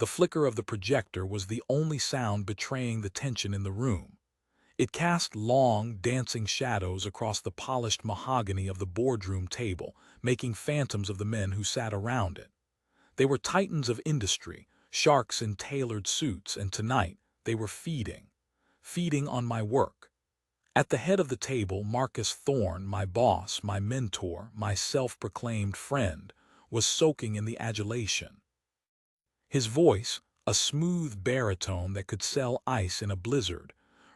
The flicker of the projector was the only sound betraying the tension in the room. It cast long, dancing shadows across the polished mahogany of the boardroom table, making phantoms of the men who sat around it. They were titans of industry, sharks in tailored suits, and tonight they were feeding on my work. At the head of the table, Marcus Thorne, my boss, my mentor, my self-proclaimed friend, was soaking in the adulation. His voice, a smooth baritone that could sell ice in a blizzard,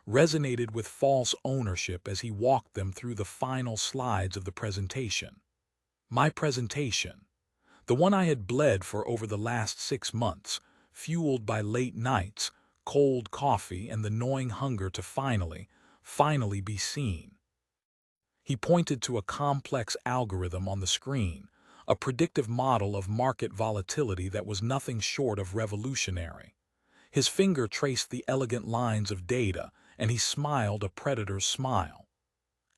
resonated with false ownership as he walked them through the final slides of the presentation. My presentation, the one I had bled for over the last 6 months, fueled by late nights, cold coffee, and the gnawing hunger to finally be seen. He pointed to a complex algorithm on the screen, a predictive model of market volatility that was nothing short of revolutionary. His finger traced the elegant lines of data, and he smiled a predator's smile.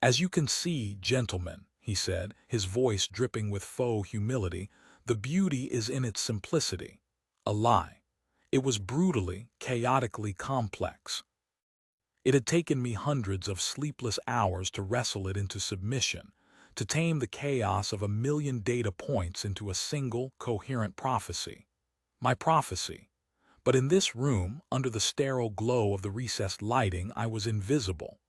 "As you can see, gentlemen," he said, his voice dripping with faux humility, "the beauty is in its simplicity." A lie. It was brutally, chaotically complex. It had taken me hundreds of sleepless hours to wrestle it into submission, to tame the chaos of a million data points into a single, coherent prophecy. My prophecy. But in this room, under the sterile glow of the recessed lighting, I was invisible.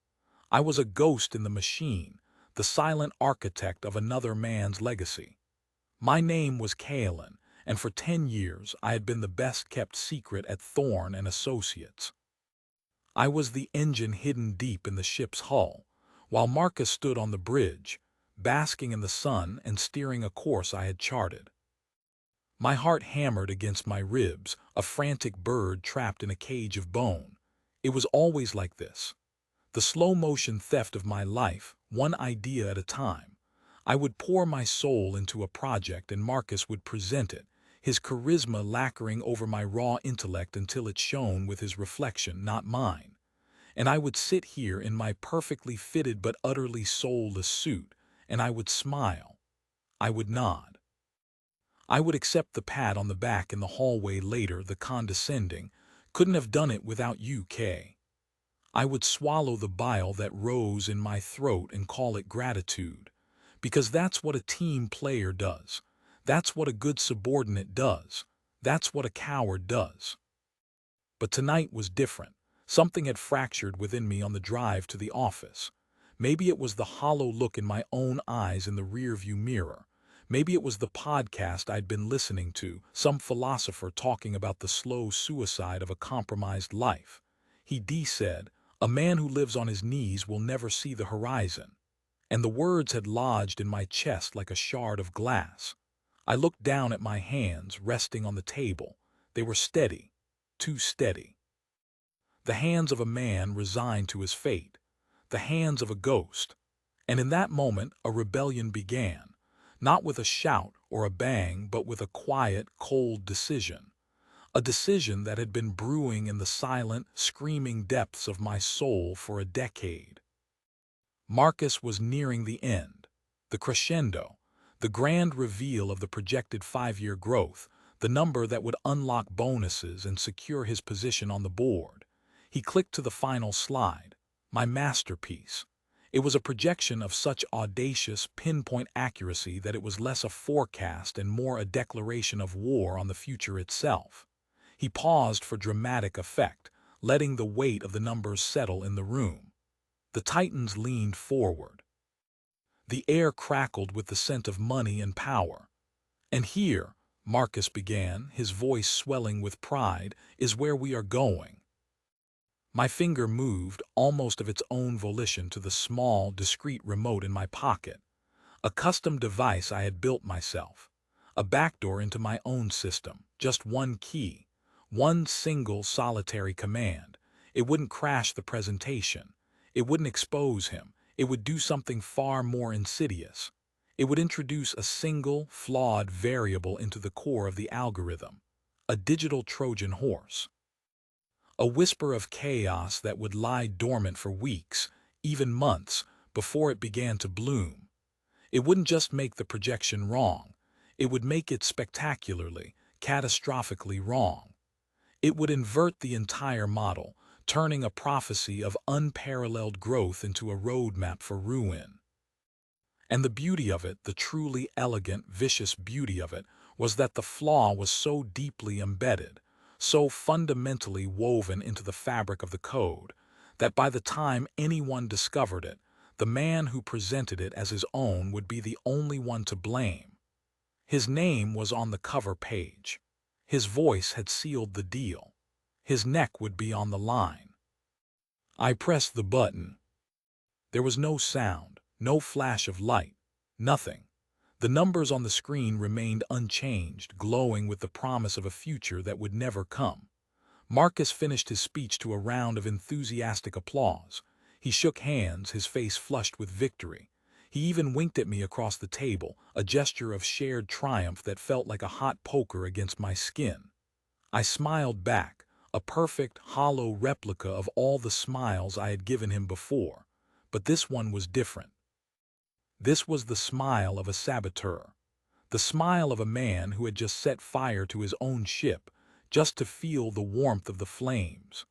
I was a ghost in the machine, the silent architect of another man's legacy. My name was Kalen, and for 10 years I had been the best-kept secret at Thorne and Associates. I was the engine hidden deep in the ship's hull, while Marcus stood on the bridge, basking in the sun and steering a course I had charted. My heart hammered against my ribs, a frantic bird trapped in a cage of bone. It was always like this. The slow-motion theft of my life, one idea at a time. I would pour my soul into a project and Marcus would present it, his charisma lacquering over my raw intellect until it shone with his reflection, not mine. And I would sit here in my perfectly fitted but utterly soulless suit, and I would smile. I would nod. I would accept the pat on the back in the hallway later, the condescending, "Couldn't have done it without you, Kay." I would swallow the bile that rose in my throat and call it gratitude. Because that's what a team player does. That's what a good subordinate does. That's what a coward does. But tonight was different. Something had fractured within me on the drive to the office. Maybe it was the hollow look in my own eyes in the rearview mirror. Maybe it was the podcast I'd been listening to, some philosopher talking about the slow suicide of a compromised life. He said, "A man who lives on his knees will never see the horizon." And the words had lodged in my chest like a shard of glass. I looked down at my hands resting on the table. They were steady, too steady. The hands of a man resigned to his fate, the hands of a ghost. And in that moment a rebellion began, not with a shout or a bang, but with a quiet, cold decision. A decision that had been brewing in the silent, screaming depths of my soul for a decade. Marcus was nearing the end, the crescendo, the grand reveal of the projected 5-year growth, the number that would unlock bonuses and secure his position on the board. He clicked to the final slide, my masterpiece. It was a projection of such audacious, pinpoint accuracy that it was less a forecast and more a declaration of war on the future itself. He paused for dramatic effect, letting the weight of the numbers settle in the room. The titans leaned forward. The air crackled with the scent of money and power. "And here," Marcus began, his voice swelling with pride, "is where we are going." My finger moved, almost of its own volition, to the small, discreet remote in my pocket. A custom device I had built myself. A backdoor into my own system. Just one key. One single, solitary command. It wouldn't crash the presentation. It wouldn't expose him. It would do something far more insidious. It would introduce a single, flawed variable into the core of the algorithm. A digital Trojan horse. A whisper of chaos that would lie dormant for weeks, even months, before it began to bloom. It wouldn't just make the projection wrong. It would make it spectacularly, catastrophically wrong. It would invert the entire model, turning a prophecy of unparalleled growth into a roadmap for ruin. And the beauty of it, the truly elegant, vicious beauty of it, was that the flaw was so deeply embedded, so fundamentally woven into the fabric of the code, that by the time anyone discovered it, the man who presented it as his own would be the only one to blame. His name was on the cover page. His voice had sealed the deal. His neck would be on the line. I pressed the button. There was no sound, no flash of light, nothing. The numbers on the screen remained unchanged, glowing with the promise of a future that would never come. Marcus finished his speech to a round of enthusiastic applause. He shook hands, his face flushed with victory. He even winked at me across the table, a gesture of shared triumph that felt like a hot poker against my skin. I smiled back, a perfect, hollow replica of all the smiles I had given him before. But this one was different. This was the smile of a saboteur, the smile of a man who had just set fire to his own ship, just to feel the warmth of the flames.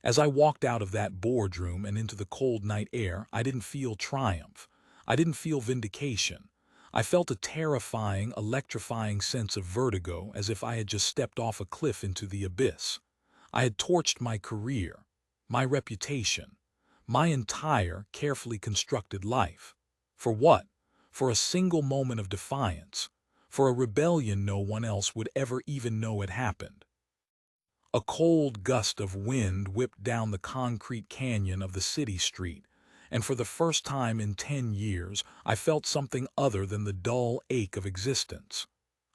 As I walked out of that boardroom and into the cold night air, I didn't feel triumph. I didn't feel vindication. I felt a terrifying, electrifying sense of vertigo, as if I had just stepped off a cliff into the abyss. I had torched my career, my reputation, my entire, carefully constructed life. For what? For a single moment of defiance, for a rebellion no one else would ever even know had happened. A cold gust of wind whipped down the concrete canyon of the city street, and for the first time in 10 years, I felt something other than the dull ache of existence.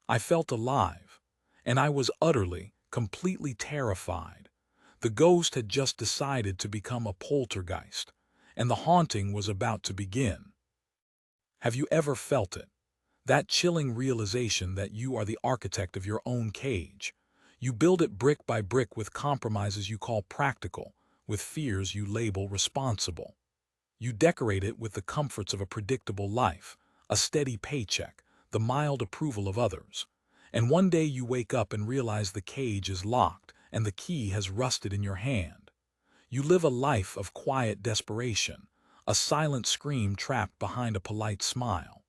I felt alive, and I was utterly, completely terrified. The ghost had just decided to become a poltergeist, and the haunting was about to begin. Have you ever felt it? That chilling realization that you are the architect of your own cage. You build it brick by brick with compromises you call practical, with fears you label responsible. You decorate it with the comforts of a predictable life, a steady paycheck, the mild approval of others. And one day you wake up and realize the cage is locked and the key has rusted in your hand. You live a life of quiet desperation, a silent scream trapped behind a polite smile.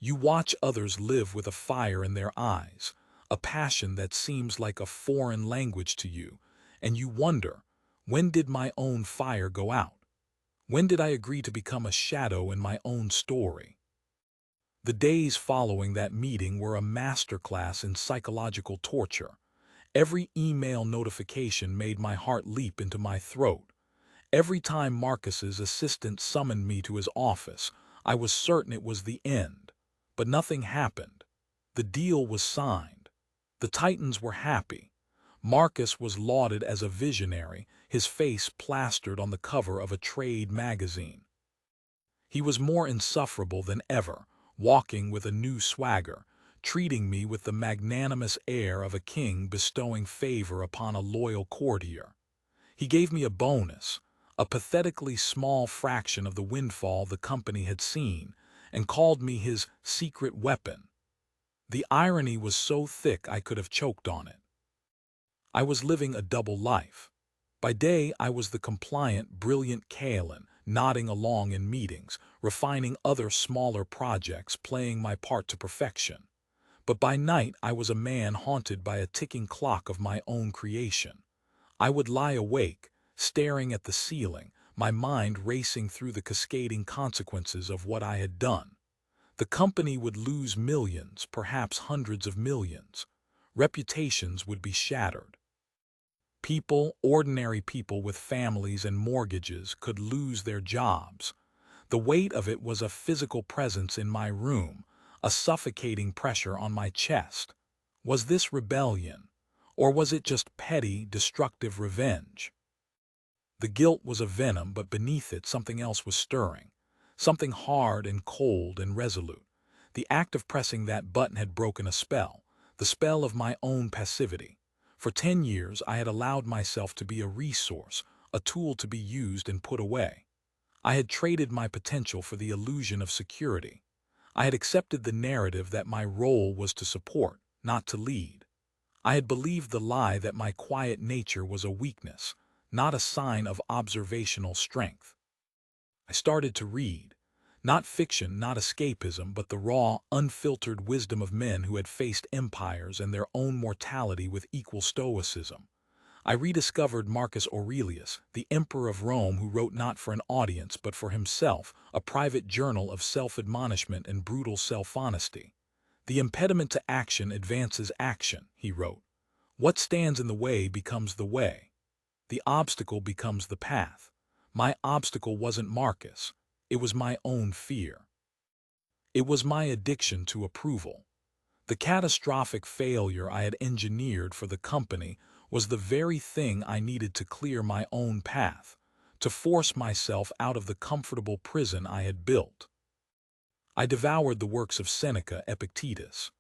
You watch others live with a fire in their eyes, a passion that seems like a foreign language to you, and you wonder, when did my own fire go out? When did I agree to become a shadow in my own story? The days following that meeting were a masterclass in psychological torture. Every email notification made my heart leap into my throat. Every time Marcus's assistant summoned me to his office, I was certain it was the end. But nothing happened. The deal was signed. The Titans were happy. Marcus was lauded as a visionary, his face plastered on the cover of a trade magazine. He was more insufferable than ever, walking with a new swagger, treating me with the magnanimous air of a king bestowing favor upon a loyal courtier. He gave me a bonus, a pathetically small fraction of the windfall the company had seen, and called me his secret weapon. The irony was so thick I could have choked on it. I was living a double life. By day, I was the compliant, brilliant Kalen, nodding along in meetings, refining other smaller projects, playing my part to perfection. But by night, I was a man haunted by a ticking clock of my own creation. I would lie awake, staring at the ceiling, my mind racing through the cascading consequences of what I had done. The company would lose millions, perhaps hundreds of millions. Reputations would be shattered. People, ordinary people with families and mortgages, could lose their jobs. The weight of it was a physical presence in my room, a suffocating pressure on my chest. Was this rebellion? Or was it just petty, destructive revenge? The guilt was a venom, but beneath it something else was stirring. Something hard and cold and resolute. The act of pressing that button had broken a spell, the spell of my own passivity. For 10 years I had allowed myself to be a resource, a tool to be used and put away. I had traded my potential for the illusion of security. I had accepted the narrative that my role was to support, not to lead. I had believed the lie that my quiet nature was a weakness, not a sign of observational strength. I started to read. Not fiction, not escapism, but the raw, unfiltered wisdom of men who had faced empires and their own mortality with equal stoicism. I rediscovered Marcus Aurelius, the emperor of Rome who wrote not for an audience but for himself, a private journal of self-admonishment and brutal self-honesty. The impediment to action advances action, he wrote. What stands in the way becomes the way. The obstacle becomes the path. My obstacle wasn't Marcus. It was my own fear. It was my addiction to approval. The catastrophic failure I had engineered for the company was the very thing I needed to clear my own path, to force myself out of the comfortable prison I had built. I devoured the works of Seneca, Epictetus.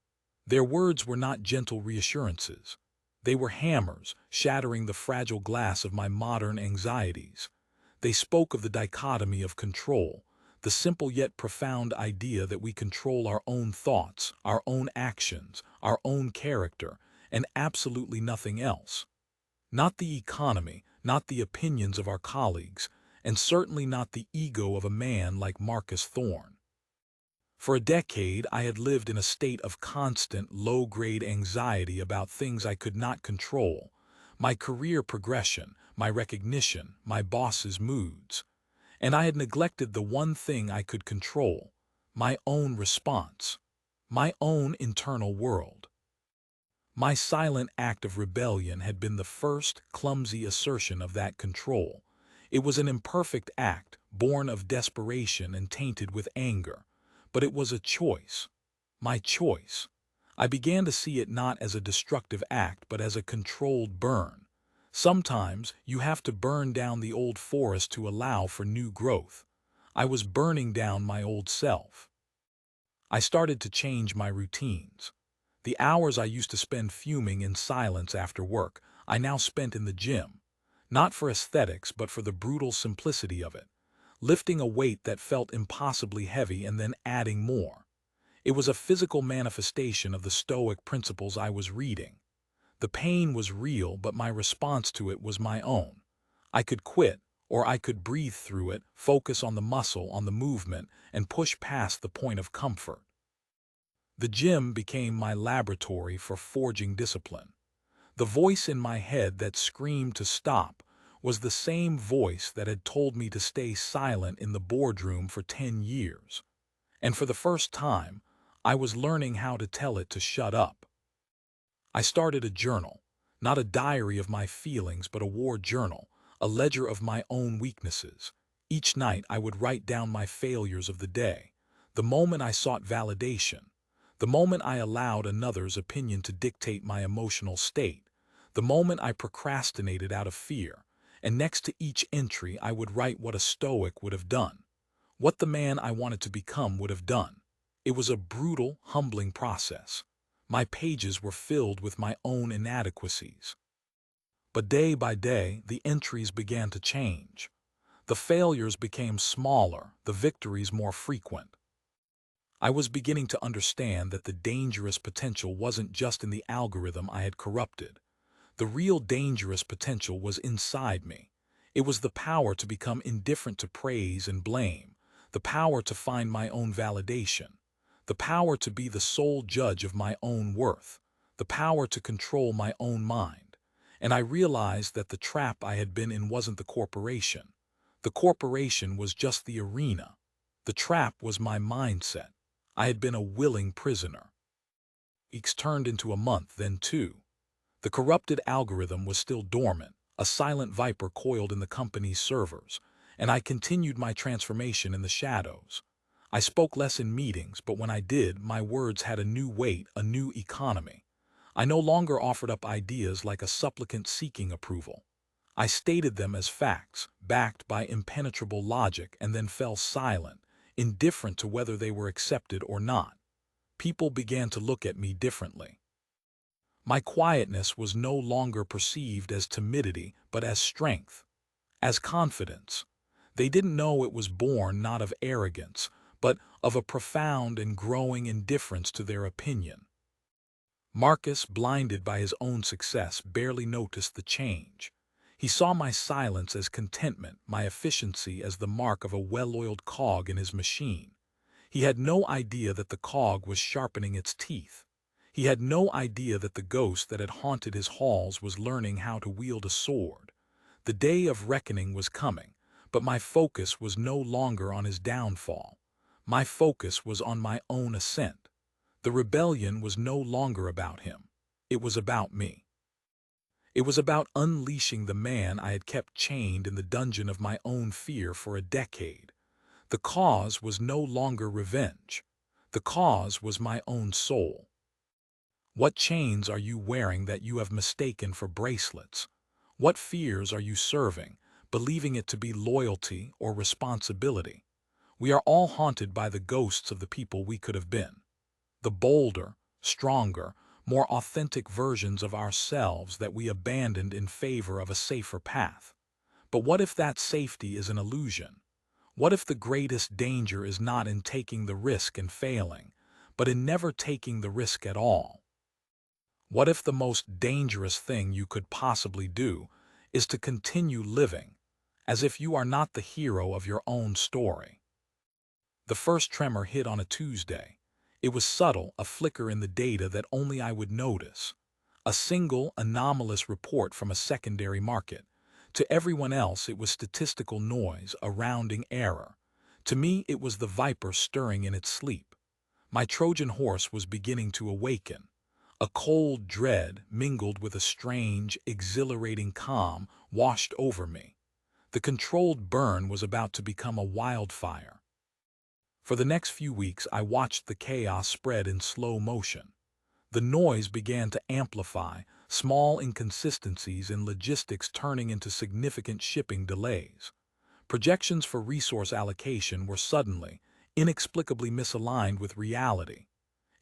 Their words were not gentle reassurances. They were hammers, shattering the fragile glass of my modern anxieties. They spoke of the dichotomy of control, the simple yet profound idea that we control our own thoughts, our own actions, our own character, and absolutely nothing else. Not the economy, not the opinions of our colleagues, and certainly not the ego of a man like Marcus Thorne. For a decade, I had lived in a state of constant, low-grade anxiety about things I could not control: my career progression, my recognition, my boss's moods. And I had neglected the one thing I could control: my own response, my own internal world. My silent act of rebellion had been the first, clumsy assertion of that control. It was an imperfect act, born of desperation and tainted with anger. But it was a choice. My choice. I began to see it not as a destructive act, but as a controlled burn. Sometimes you have to burn down the old forest to allow for new growth. I was burning down my old self. I started to change my routines. The hours I used to spend fuming in silence after work, I now spent in the gym. Not for aesthetics, but for the brutal simplicity of it. Lifting a weight that felt impossibly heavy and then adding more. It was a physical manifestation of the Stoic principles I was reading. The pain was real, but my response to it was my own. I could quit, or I could breathe through it, focus on the muscle, on the movement, and push past the point of comfort. The gym became my laboratory for forging discipline. The voice in my head that screamed to stop was the same voice that had told me to stay silent in the boardroom for 10 years. And for the first time, I was learning how to tell it to shut up. I started a journal, not a diary of my feelings, but a war journal, a ledger of my own weaknesses. Each night I would write down my failures of the day, the moment I sought validation, the moment I allowed another's opinion to dictate my emotional state, the moment I procrastinated out of fear, and next to each entry I would write what a Stoic would have done, what the man I wanted to become would have done. It was a brutal, humbling process. My pages were filled with my own inadequacies. But day by day, the entries began to change. The failures became smaller, the victories more frequent. I was beginning to understand that the dangerous potential wasn't just in the algorithm I had corrupted. The real dangerous potential was inside me. It was the power to become indifferent to praise and blame, the power to find my own validation, the power to be the sole judge of my own worth, the power to control my own mind. And I realized that the trap I had been in wasn't the corporation. The corporation was just the arena. The trap was my mindset. I had been a willing prisoner. Weeks turned into a month, then two. The corrupted algorithm was still dormant, a silent viper coiled in the company's servers, and I continued my transformation in the shadows. I spoke less in meetings, but when I did, my words had a new weight, a new economy. I no longer offered up ideas like a supplicant seeking approval. I stated them as facts, backed by impenetrable logic, and then fell silent, indifferent to whether they were accepted or not. People began to look at me differently. My quietness was no longer perceived as timidity, but as strength, as confidence. They didn't know it was born not of arrogance, but of a profound and growing indifference to their opinion. Marcus, blinded by his own success, barely noticed the change. He saw my silence as contentment, my efficiency as the mark of a well-oiled cog in his machine. He had no idea that the cog was sharpening its teeth. He had no idea that the ghost that had haunted his halls was learning how to wield a sword. The day of reckoning was coming, but my focus was no longer on his downfall. My focus was on my own ascent. The rebellion was no longer about him. It was about me. It was about unleashing the man I had kept chained in the dungeon of my own fear for a decade. The cause was no longer revenge. The cause was my own soul. What chains are you wearing that you have mistaken for bracelets? What fears are you serving, believing it to be loyalty or responsibility? We are all haunted by the ghosts of the people we could have been. The bolder, stronger, more authentic versions of ourselves that we abandoned in favor of a safer path. But what if that safety is an illusion? What if the greatest danger is not in taking the risk and failing, but in never taking the risk at all? What if the most dangerous thing you could possibly do is to continue living as if you are not the hero of your own story? The first tremor hit on a Tuesday. It was subtle, a flicker in the data that only I would notice. A single, anomalous report from a secondary market. To everyone else, it was statistical noise, a rounding error. To me, it was the viper stirring in its sleep. My Trojan horse was beginning to awaken. A cold dread, mingled with a strange, exhilarating calm, washed over me. The controlled burn was about to become a wildfire. For the next few weeks, I watched the chaos spread in slow motion. The noise began to amplify, small inconsistencies in logistics turning into significant shipping delays. Projections for resource allocation were suddenly, inexplicably misaligned with reality.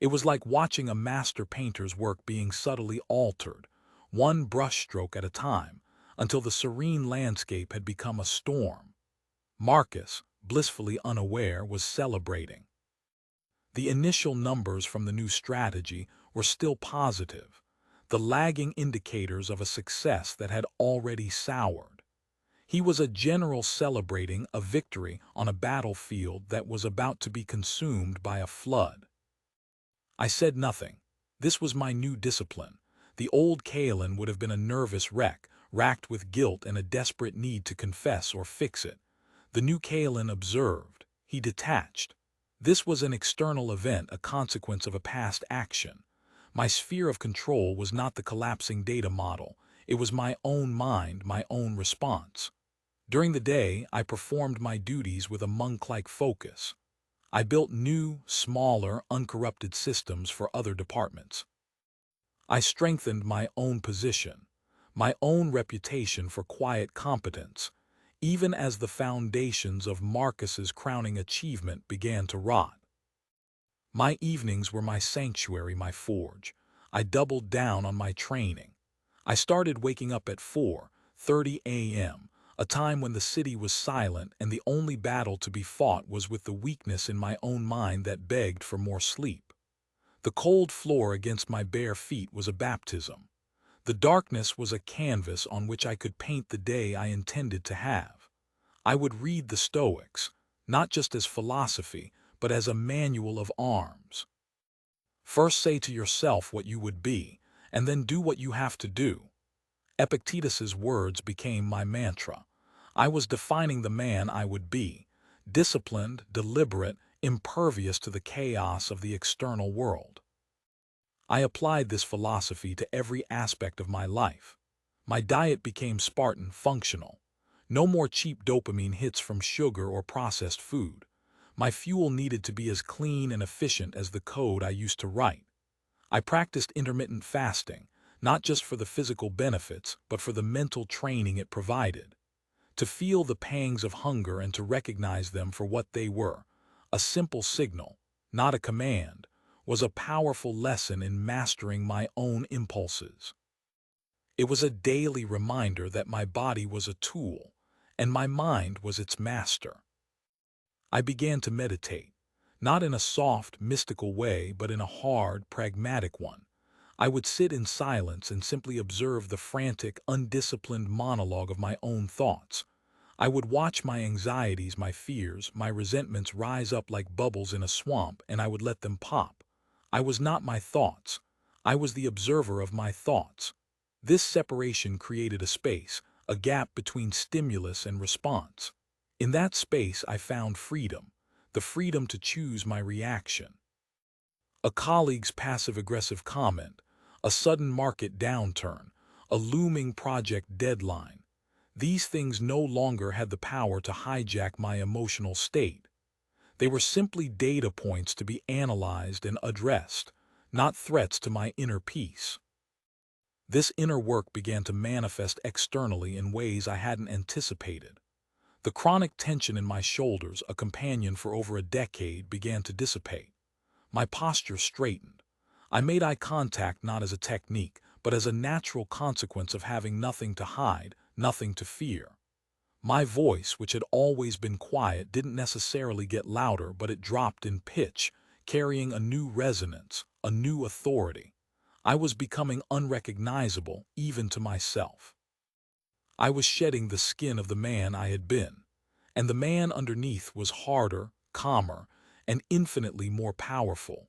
It was like watching a master painter's work being subtly altered, one brushstroke at a time, until the serene landscape had become a storm. Marcus, blissfully unaware, was celebrating. The initial numbers from the new strategy were still positive, the lagging indicators of a success that had already soured. He was a general celebrating a victory on a battlefield that was about to be consumed by a flood. I said nothing. This was my new discipline. The old Kalen would have been a nervous wreck, racked with guilt and a desperate need to confess or fix it. The new Kalen observed. He detached. This was an external event, a consequence of a past action. My sphere of control was not the collapsing data model. It was my own mind, my own response. During the day, I performed my duties with a monk-like focus. I built new, smaller, uncorrupted systems for other departments. I strengthened my own position, my own reputation for quiet competence, even as the foundations of Marcus's crowning achievement began to rot. My evenings were my sanctuary, my forge. I doubled down on my training. I started waking up at 4:30 a.m., a time when the city was silent and the only battle to be fought was with the weakness in my own mind that begged for more sleep. The cold floor against my bare feet was a baptism. The darkness was a canvas on which I could paint the day I intended to have. I would read the Stoics, not just as philosophy, but as a manual of arms. First say to yourself what you would be, and then do what you have to do. Epictetus's words became my mantra. I was defining the man I would be, disciplined, deliberate, impervious to the chaos of the external world. I applied this philosophy to every aspect of my life. My diet became Spartan, functional. No more cheap dopamine hits from sugar or processed food. My fuel needed to be as clean and efficient as the code I used to write. I practiced intermittent fasting, not just for the physical benefits, but for the mental training it provided. To feel the pangs of hunger and to recognize them for what they were, a simple signal, not a command, was a powerful lesson in mastering my own impulses. It was a daily reminder that my body was a tool, and my mind was its master. I began to meditate, not in a soft, mystical way, but in a hard, pragmatic one. I would sit in silence and simply observe the frantic, undisciplined monologue of my own thoughts. I would watch my anxieties, my fears, my resentments rise up like bubbles in a swamp, and I would let them pop. I was not my thoughts. I was the observer of my thoughts. This separation created a space, a gap between stimulus and response. In that space I found freedom, the freedom to choose my reaction. A colleague's passive-aggressive comment, a sudden market downturn, a looming project deadline. These things no longer had the power to hijack my emotional state. They were simply data points to be analyzed and addressed, not threats to my inner peace. This inner work began to manifest externally in ways I hadn't anticipated. The chronic tension in my shoulders, a companion for over a decade, began to dissipate. My posture straightened. I made eye contact not as a technique, but as a natural consequence of having nothing to hide, nothing to fear. My voice, which had always been quiet, didn't necessarily get louder, but it dropped in pitch, carrying a new resonance, a new authority. I was becoming unrecognizable, even to myself. I was shedding the skin of the man I had been, and the man underneath was harder, calmer, and infinitely more powerful.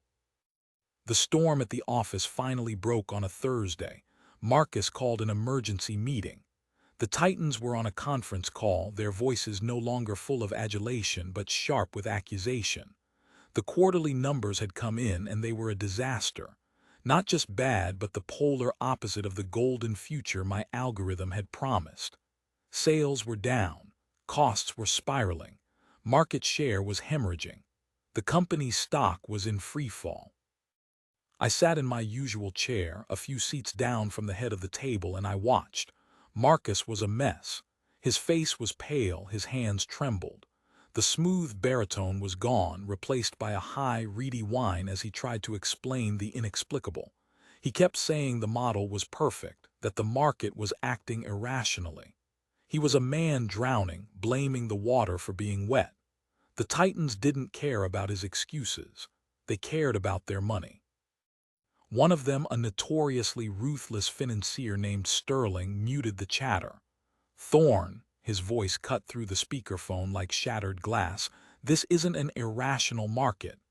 The storm at the office finally broke on a Thursday. Marcus called an emergency meeting. The Titans were on a conference call, their voices no longer full of adulation but sharp with accusation. The quarterly numbers had come in and they were a disaster. Not just bad, but the polar opposite of the golden future my algorithm had promised. Sales were down, costs were spiraling, market share was hemorrhaging. The company's stock was in free fall. I sat in my usual chair, a few seats down from the head of the table, and I watched. Marcus was a mess. His face was pale, his hands trembled. The smooth baritone was gone, replaced by a high, reedy whine as he tried to explain the inexplicable. He kept saying the model was perfect, that the market was acting irrationally. He was a man drowning, blaming the water for being wet. The Titans didn't care about his excuses. They cared about their money. One of them, a notoriously ruthless financier named Sterling, muted the chatter. "Thorne," his voice cut through the speakerphone like shattered glass, "this isn't an irrational market.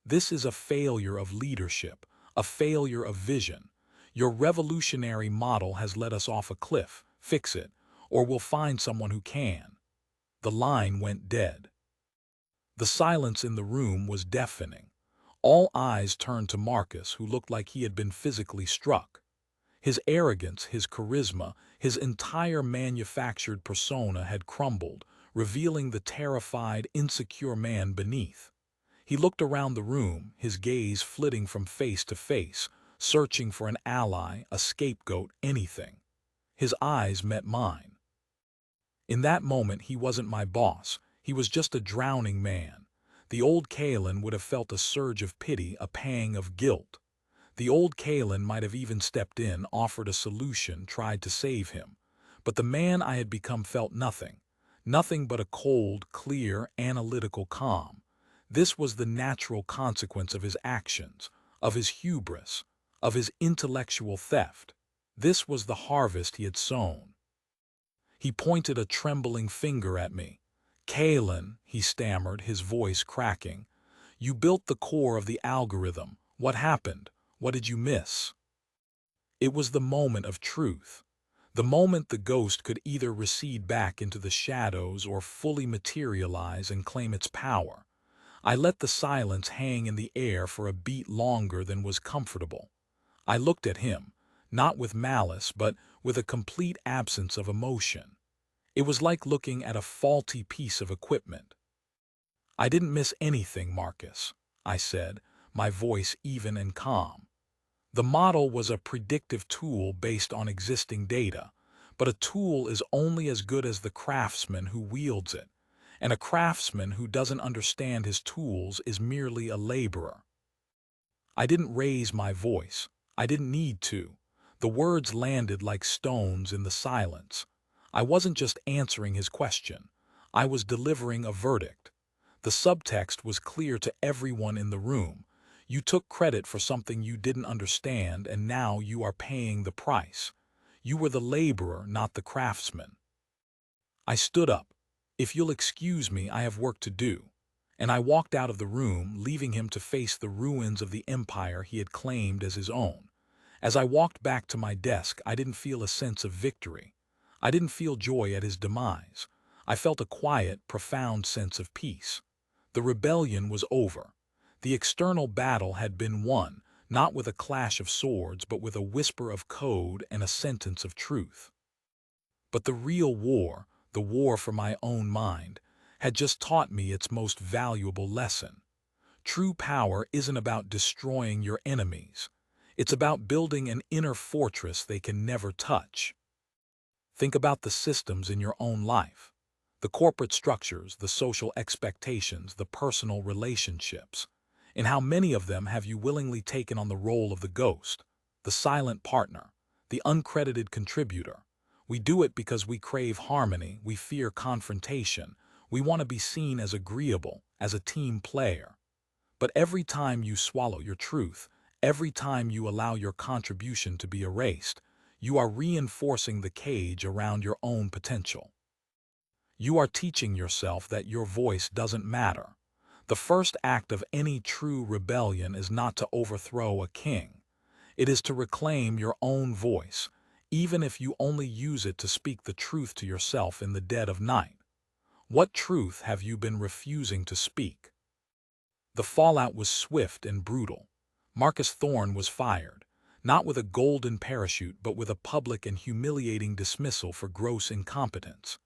This is a failure of leadership, a failure of vision. Your revolutionary model has led us off a cliff. Fix it, or we'll find someone who can." The line went dead. The silence in the room was deafening. All eyes turned to Marcus, who looked like he had been physically struck. His arrogance, his charisma, his entire manufactured persona had crumbled, revealing the terrified, insecure man beneath. He looked around the room, his gaze flitting from face to face, searching for an ally, a scapegoat, anything. His eyes met mine. In that moment, he wasn't my boss. He was just a drowning man. The old Kalen would have felt a surge of pity, a pang of guilt. The old Kalen might have even stepped in, offered a solution, tried to save him. But the man I had become felt nothing. Nothing but a cold, clear, analytical calm. This was the natural consequence of his actions, of his hubris, of his intellectual theft. This was the harvest he had sown. He pointed a trembling finger at me. "Kalen," he stammered, his voice cracking, "you built the core of the algorithm. What happened? What did you miss?" It was the moment of truth. The moment the ghost could either recede back into the shadows or fully materialize and claim its power. I let the silence hang in the air for a beat longer than was comfortable. I looked at him, not with malice, but with a complete absence of emotion. It was like looking at a faulty piece of equipment. "I didn't miss anything, Marcus," I said, my voice even and calm. "The model was a predictive tool based on existing data, but a tool is only as good as the craftsman who wields it, and a craftsman who doesn't understand his tools is merely a laborer." I didn't raise my voice. I didn't need to. The words landed like stones in the silence. I wasn't just answering his question. I was delivering a verdict. The subtext was clear to everyone in the room. You took credit for something you didn't understand, and now you are paying the price. You were the laborer, not the craftsman. I stood up. If you'll excuse me, I have work to do. And I walked out of the room, leaving him to face the ruins of the empire he had claimed as his own. As I walked back to my desk, I didn't feel a sense of victory. I didn't feel joy at his demise. I felt a quiet, profound sense of peace. The rebellion was over. The external battle had been won, not with a clash of swords, but with a whisper of code and a sentence of truth. But the real war, the war for my own mind, had just taught me its most valuable lesson. True power isn't about destroying your enemies. It's about building an inner fortress they can never touch. Think about the systems in your own life. The corporate structures, the social expectations, the personal relationships. In how many of them have you willingly taken on the role of the ghost, the silent partner, the uncredited contributor? We do it because we crave harmony, we fear confrontation, we want to be seen as agreeable, as a team player. But every time you swallow your truth, every time you allow your contribution to be erased, you are reinforcing the cage around your own potential. You are teaching yourself that your voice doesn't matter. The first act of any true rebellion is not to overthrow a king. It is to reclaim your own voice, even if you only use it to speak the truth to yourself in the dead of night. What truth have you been refusing to speak? The fallout was swift and brutal. Marcus Thorne was fired, not with a golden parachute but with a public and humiliating dismissal for gross incompetence.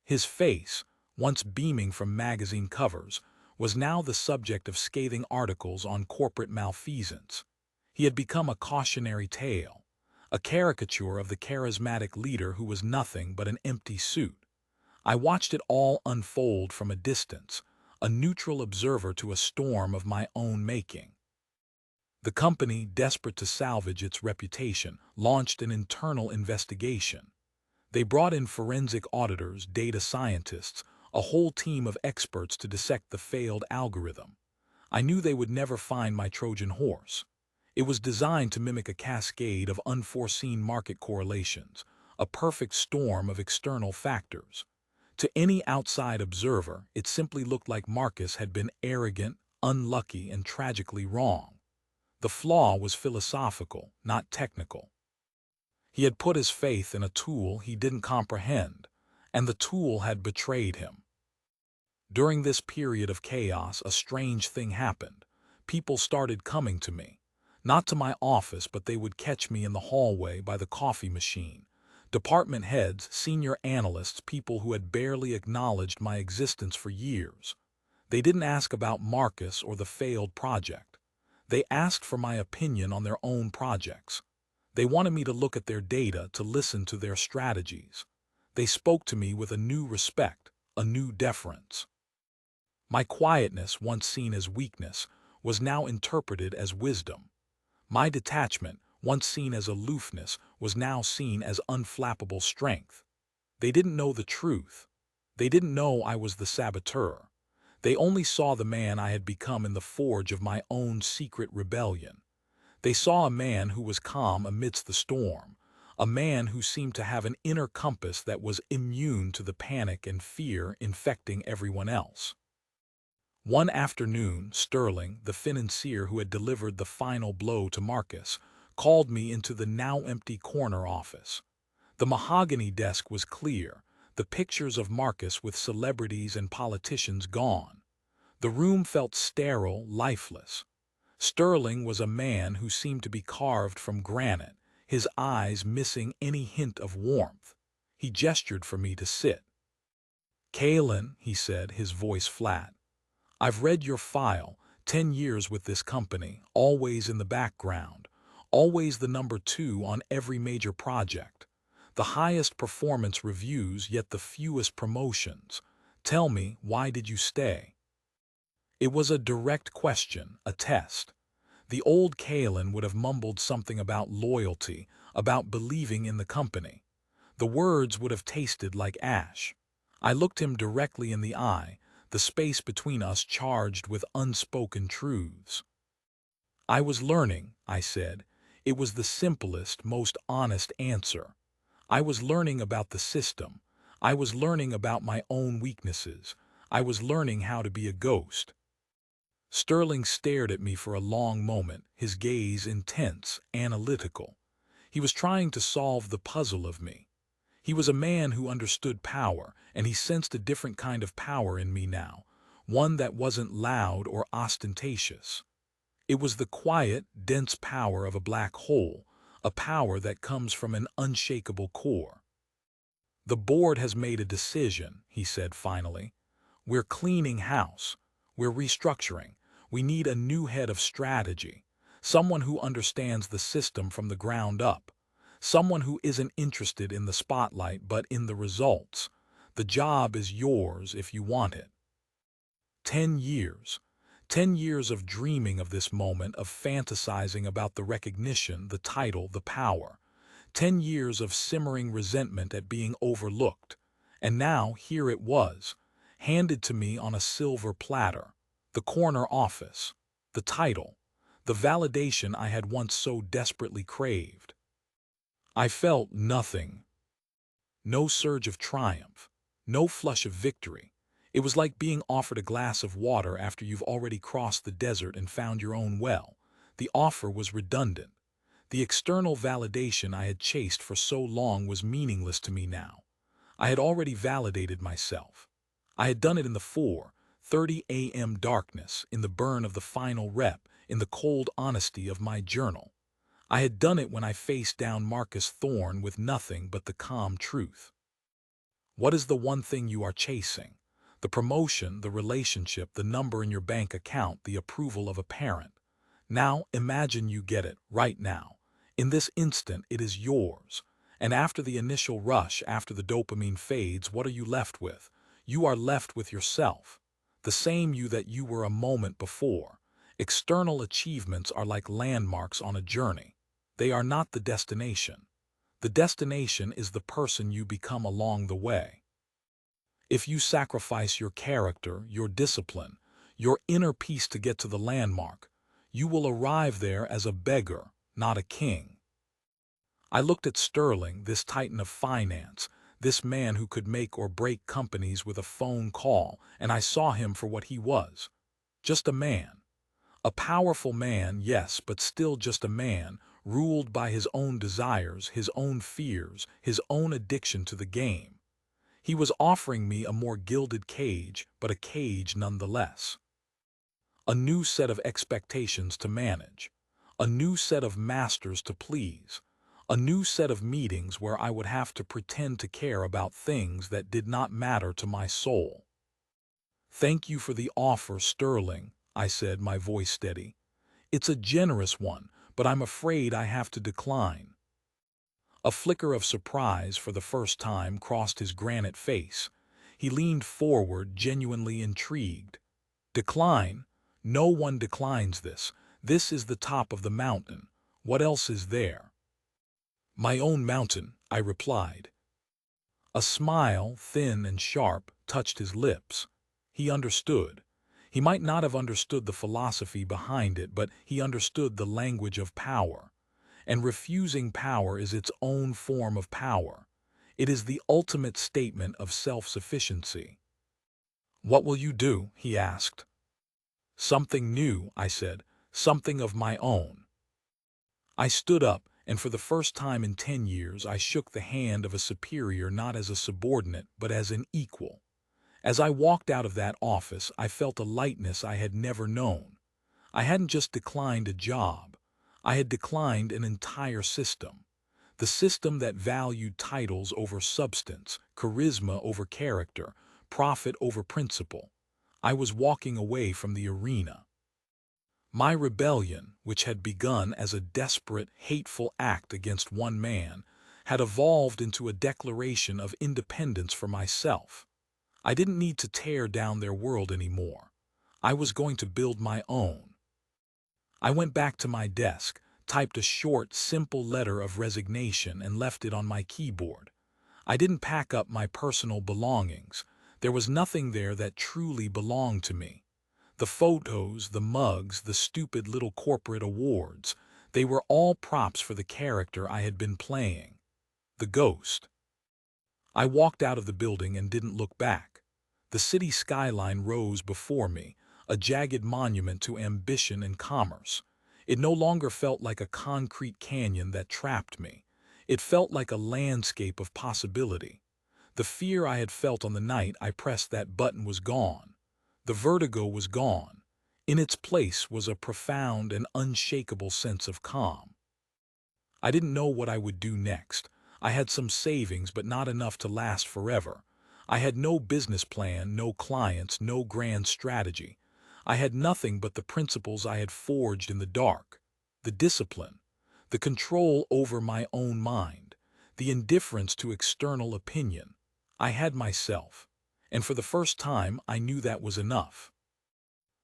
His face, once beaming from magazine covers, was now the subject of scathing articles on corporate malfeasance. He had become a cautionary tale, a caricature of the charismatic leader who was nothing but an empty suit. I watched it all unfold from a distance, a neutral observer to a storm of my own making. The company, desperate to salvage its reputation, launched an internal investigation. They brought in forensic auditors, data scientists, a whole team of experts to dissect the failed algorithm. I knew they would never find my Trojan horse. It was designed to mimic a cascade of unforeseen market correlations, a perfect storm of external factors. To any outside observer, it simply looked like Marcus had been arrogant, unlucky, and tragically wrong. The flaw was philosophical, not technical. He had put his faith in a tool he didn't comprehend, and the tool had betrayed him. During this period of chaos, a strange thing happened. People started coming to me. Not to my office, but they would catch me in the hallway by the coffee machine. Department heads, senior analysts, people who had barely acknowledged my existence for years. They didn't ask about Marcus or the failed project. They asked for my opinion on their own projects. They wanted me to look at their data, to listen to their strategies. They spoke to me with a new respect, a new deference. My quietness, once seen as weakness, was now interpreted as wisdom. My detachment, once seen as aloofness, was now seen as unflappable strength. They didn't know the truth. They didn't know I was the saboteur. They only saw the man I had become in the forge of my own secret rebellion. They saw a man who was calm amidst the storm, a man who seemed to have an inner compass that was immune to the panic and fear infecting everyone else. One afternoon, Sterling, the financier who had delivered the final blow to Marcus, called me into the now empty corner office. The mahogany desk was clear, the pictures of Marcus with celebrities and politicians gone. The room felt sterile, lifeless. Sterling was a man who seemed to be carved from granite, his eyes missing any hint of warmth. He gestured for me to sit. "Kalen," he said, his voice flat, "I've read your file, 10 years with this company, always in the background, always the number 2 on every major project. The highest performance reviews, yet the fewest promotions. Tell me, why did you stay?" It was a direct question, a test. The old Kalen would have mumbled something about loyalty, about believing in the company. The words would have tasted like ash. I looked him directly in the eye, the space between us charged with unspoken truths. I was learning, I said. It was the simplest, most honest answer. I was learning about the system. I was learning about my own weaknesses. I was learning how to be a ghost. Sterling stared at me for a long moment, his gaze intense, analytical. He was trying to solve the puzzle of me. He was a man who understood power, and he sensed a different kind of power in me now, one that wasn't loud or ostentatious. It was the quiet, dense power of a black hole, a power that comes from an unshakable core. The board has made a decision, he said finally. We're cleaning house. We're restructuring. We need a new head of strategy, someone who understands the system from the ground up, someone who isn't interested in the spotlight but in the results. The job is yours if you want it. 10 years. 10 years of dreaming of this moment, of fantasizing about the recognition, the title, the power. 10 years of simmering resentment at being overlooked. And now here it was, handed to me on a silver platter. The corner office, the title, the validation I had once so desperately craved. I felt nothing. No surge of triumph, no flush of victory. It was like being offered a glass of water after you've already crossed the desert and found your own well. The offer was redundant. The external validation I had chased for so long was meaningless to me now. I had already validated myself. I had done it in the 4:30 a.m. darkness, in the burn of the final rep, in the cold honesty of my journal. I had done it when I faced down Marcus Thorne with nothing but the calm truth. What is the one thing you are chasing? The promotion, the relationship, the number in your bank account, the approval of a parent. Now imagine you get it, right now. In this instant, it is yours. And after the initial rush, after the dopamine fades, what are you left with? You are left with yourself. The same you that you were a moment before. External achievements are like landmarks on a journey. They are not the destination. The destination is the person you become along the way. If you sacrifice your character, your discipline, your inner peace to get to the landmark, you will arrive there as a beggar, not a king. I looked at Sterling, this titan of finance, this man who could make or break companies with a phone call, and I saw him for what he was. Just a man. A powerful man, yes, but still just a man, ruled by his own desires, his own fears, his own addiction to the game. He was offering me a more gilded cage, but a cage nonetheless. A new set of expectations to manage. A new set of masters to please. A new set of meetings where I would have to pretend to care about things that did not matter to my soul. Thank you for the offer, Sterling, I said, my voice steady. It's a generous one, but I'm afraid I have to decline. A flicker of surprise for the first time crossed his granite face. He leaned forward, genuinely intrigued. Decline? No one declines this. This is the top of the mountain. What else is there? My own mountain, I replied. A smile, thin and sharp, touched his lips. He understood. He might not have understood the philosophy behind it, but he understood the language of power. And refusing power is its own form of power. It is the ultimate statement of self-sufficiency. What will you do? He asked. Something new, I said, something of my own. I stood up, and for the first time in 10 years I shook the hand of a superior, not as a subordinate, but as an equal. As I walked out of that office, I felt a lightness I had never known. I hadn't just declined a job. I had declined an entire system. The system that valued titles over substance, charisma over character, profit over principle. I was walking away from the arena. My rebellion, which had begun as a desperate, hateful act against one man, had evolved into a declaration of independence for myself. I didn't need to tear down their world anymore. I was going to build my own. I went back to my desk, typed a short, simple letter of resignation and left it on my keyboard. I didn't pack up my personal belongings. There was nothing there that truly belonged to me. The photos, the mugs, the stupid little corporate awards, they were all props for the character I had been playing. The ghost. I walked out of the building and didn't look back. The city skyline rose before me, a jagged monument to ambition and commerce. It no longer felt like a concrete canyon that trapped me. It felt like a landscape of possibility. The fear I had felt on the night I pressed that button was gone. The vertigo was gone. In its place was a profound and unshakable sense of calm. I didn't know what I would do next. I had some savings, but not enough to last forever. I had no business plan, no clients, no grand strategy. I had nothing but the principles I had forged in the dark. The discipline, the control over my own mind, the indifference to external opinion. I had myself, and for the first time I knew that was enough.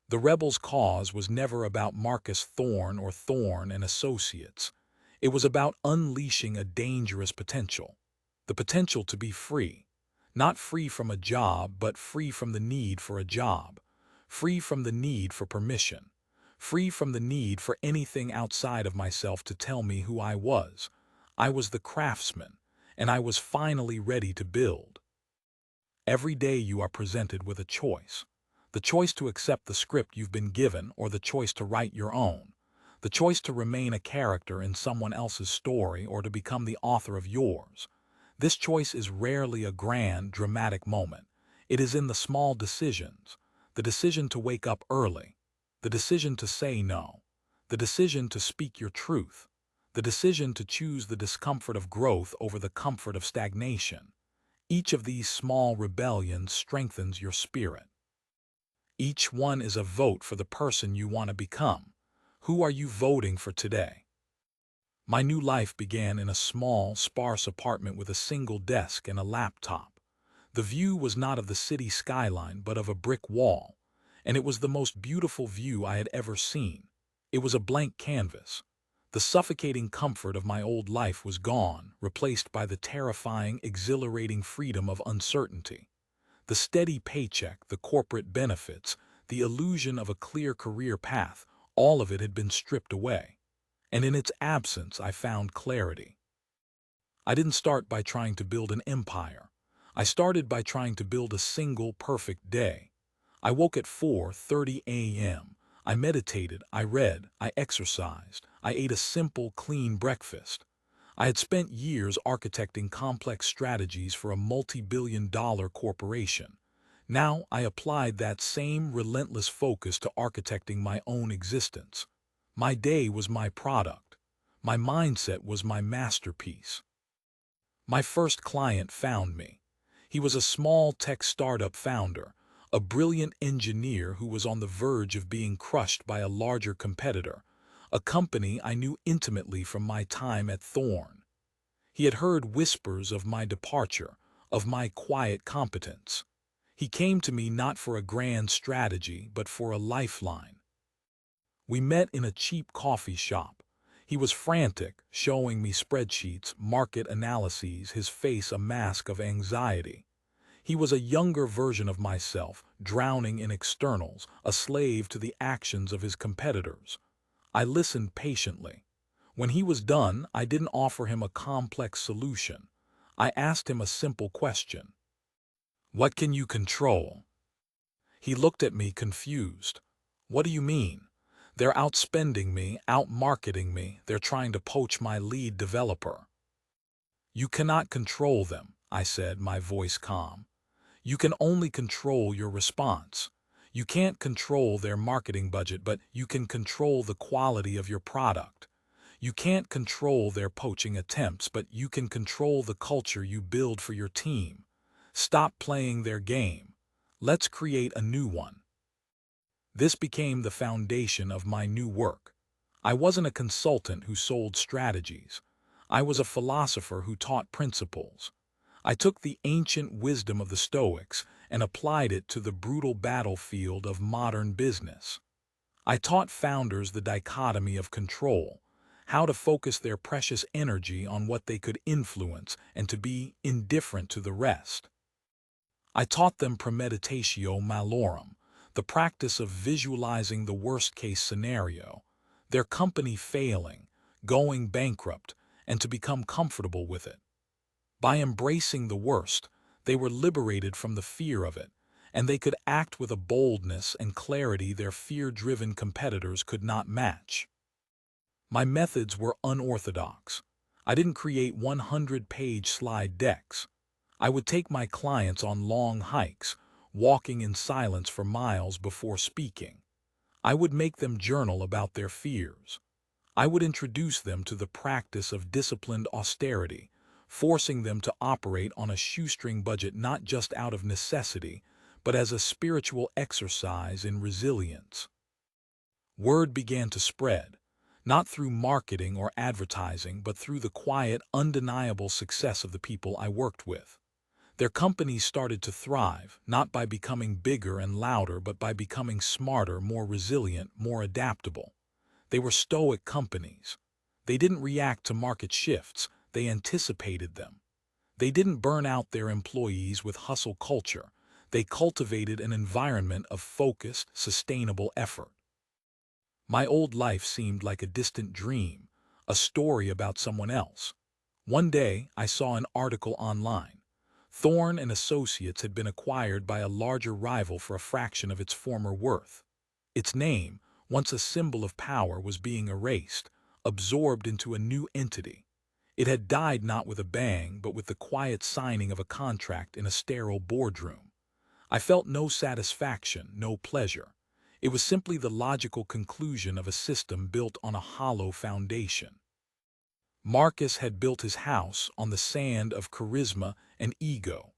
The rebel's cause was never about Marcus Thorne or Thorne and Associates. It was about unleashing a dangerous potential, the potential to be free, not free from a job, but free from the need for a job, free from the need for permission, free from the need for anything outside of myself to tell me who I was. I was the craftsman, and I was finally ready to build. Every day you are presented with a choice. The choice to accept the script you've been given, or the choice to write your own. The choice to remain a character in someone else's story or to become the author of yours. This choice is rarely a grand, dramatic moment. It is in the small decisions. The decision to wake up early. The decision to say no. The decision to speak your truth. The decision to choose the discomfort of growth over the comfort of stagnation. Each of these small rebellions strengthens your spirit. Each one is a vote for the person you want to become. Who are you voting for today? My new life began in a small, sparse apartment with a single desk and a laptop. The view was not of the city skyline, but of a brick wall, and it was the most beautiful view I had ever seen. It was a blank canvas. The suffocating comfort of my old life was gone, replaced by the terrifying, exhilarating freedom of uncertainty. The steady paycheck, the corporate benefits, the illusion of a clear career path, all of it had been stripped away. And in its absence, I found clarity. I didn't start by trying to build an empire. I started by trying to build a single perfect day. I woke at 4:30 a.m. I meditated, I read, I exercised, I ate a simple, clean breakfast. I had spent years architecting complex strategies for a multi-billion-dollar corporation. Now I applied that same relentless focus to architecting my own existence. My day was my product. My mindset was my masterpiece. My first client found me. He was a small tech startup founder, a brilliant engineer who was on the verge of being crushed by a larger competitor, a company I knew intimately from my time at Thorne. He had heard whispers of my departure, of my quiet competence. He came to me not for a grand strategy, but for a lifeline. We met in a cheap coffee shop. He was frantic, showing me spreadsheets, market analyses, his face a mask of anxiety. He was a younger version of myself, drowning in externals, a slave to the actions of his competitors. I listened patiently. When he was done, I didn't offer him a complex solution. I asked him a simple question. What can you control? He looked at me confused. What do you mean? They're outspending me, outmarketing me, they're trying to poach my lead developer. You cannot control them, I said, my voice calm. You can only control your response. You can't control their marketing budget, but you can control the quality of your product. You can't control their poaching attempts, but you can control the culture you build for your team. Stop playing their game. Let's create a new one. This became the foundation of my new work. I wasn't a consultant who sold strategies. I was a philosopher who taught principles. I took the ancient wisdom of the Stoics and applied it to the brutal battlefield of modern business. I taught founders the dichotomy of control, how to focus their precious energy on what they could influence and to be indifferent to the rest. I taught them premeditatio malorum, the practice of visualizing the worst-case scenario, their company failing, going bankrupt, and to become comfortable with it. By embracing the worst, they were liberated from the fear of it, and they could act with a boldness and clarity their fear-driven competitors could not match. My methods were unorthodox. I didn't create 100-page slide decks. I would take my clients on long hikes, walking in silence for miles before speaking. I would make them journal about their fears. I would introduce them to the practice of disciplined austerity, forcing them to operate on a shoestring budget not just out of necessity, but as a spiritual exercise in resilience. Word began to spread, not through marketing or advertising, but through the quiet, undeniable success of the people I worked with. Their companies started to thrive, not by becoming bigger and louder, but by becoming smarter, more resilient, more adaptable. They were stoic companies. They didn't react to market shifts, they anticipated them. They didn't burn out their employees with hustle culture. They cultivated an environment of focused, sustainable effort. My old life seemed like a distant dream, a story about someone else. One day, I saw an article online. Thorne and Associates had been acquired by a larger rival for a fraction of its former worth. Its name, once a symbol of power, was being erased, absorbed into a new entity. It had died not with a bang, but with the quiet signing of a contract in a sterile boardroom. I felt no satisfaction, no pleasure. It was simply the logical conclusion of a system built on a hollow foundation. Marcus had built his house on the sand of charisma and ego.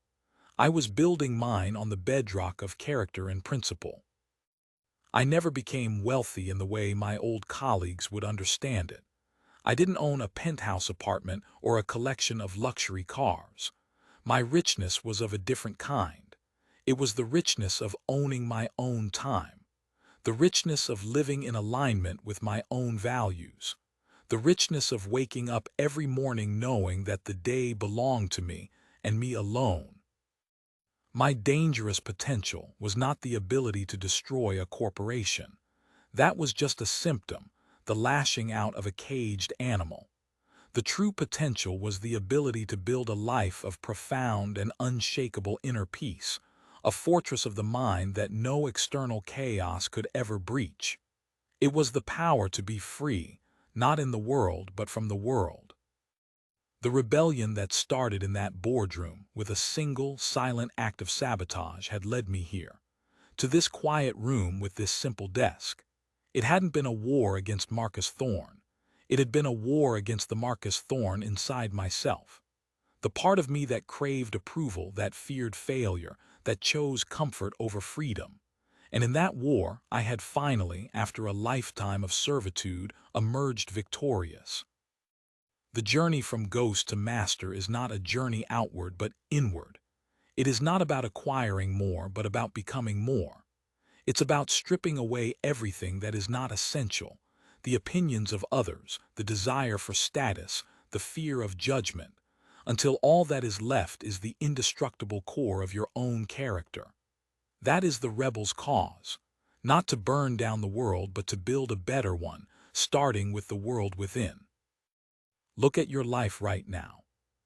I was building mine on the bedrock of character and principle. I never became wealthy in the way my old colleagues would understand it. I didn't own a penthouse apartment or a collection of luxury cars. My richness was of a different kind. It was the richness of owning my own time, the richness of living in alignment with my own values, the richness of waking up every morning knowing that the day belonged to me and me alone. My dangerous potential was not the ability to destroy a corporation. That was just a symptom, the lashing out of a caged animal. The true potential was the ability to build a life of profound and unshakable inner peace, a fortress of the mind that no external chaos could ever breach. It was the power to be free, not in the world but from the world. The rebellion that started in that boardroom with a single, silent act of sabotage had led me here, to this quiet room with this simple desk. It hadn't been a war against Marcus Thorne. It had been a war against the Marcus Thorne inside myself. The part of me that craved approval, that feared failure, that chose comfort over freedom. And in that war, I had finally, after a lifetime of servitude, emerged victorious. The journey from ghost to master is not a journey outward but inward. It is not about acquiring more but about becoming more. It's about stripping away everything that is not essential, the opinions of others, the desire for status, the fear of judgment, until all that is left is the indestructible core of your own character. That is the rebel's cause, not to burn down the world but to build a better one, starting with the world within. Look at your life right now.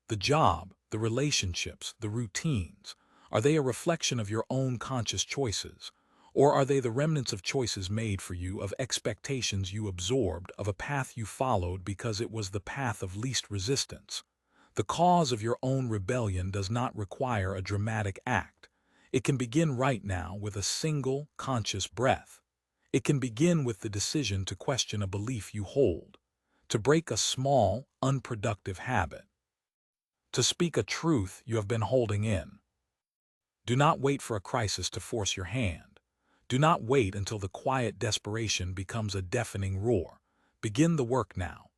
The job, the relationships, the routines, are they a reflection of your own conscious choices? Or are they the remnants of choices made for you, of expectations you absorbed, of a path you followed because it was the path of least resistance? The cause of your own rebellion does not require a dramatic act. It can begin right now with a single, conscious breath. It can begin with the decision to question a belief you hold, to break a small, unproductive habit, to speak a truth you have been holding in. Do not wait for a crisis to force your hand. Do not wait until the quiet desperation becomes a deafening roar. Begin the work now.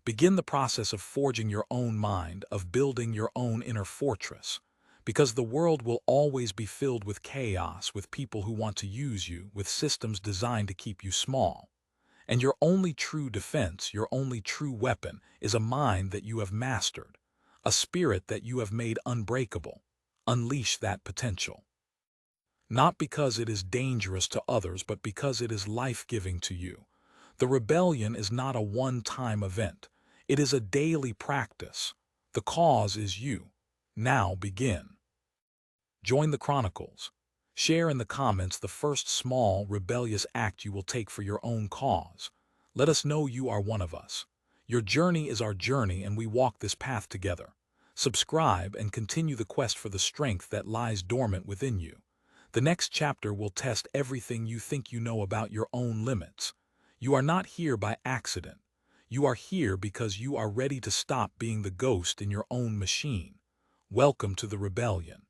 Begin the process of forging your own mind, of building your own inner fortress. Because the world will always be filled with chaos, with people who want to use you, with systems designed to keep you small. And your only true defense, your only true weapon, is a mind that you have mastered, a spirit that you have made unbreakable. Unleash that potential. not because it is dangerous to others, but because it is life-giving to you. The rebellion is not a one-time event. It is a daily practice. The cause is you. Now begin. Join the Chronicles. Share in the comments the first small, rebellious act you will take for your own cause. Let us know you are one of us. Your journey is our journey, and we walk this path together. Subscribe and continue the quest for the strength that lies dormant within you. The next chapter will test everything you think you know about your own limits. You are not here by accident. You are here because you are ready to stop being the ghost in your own machine. Welcome to the rebellion.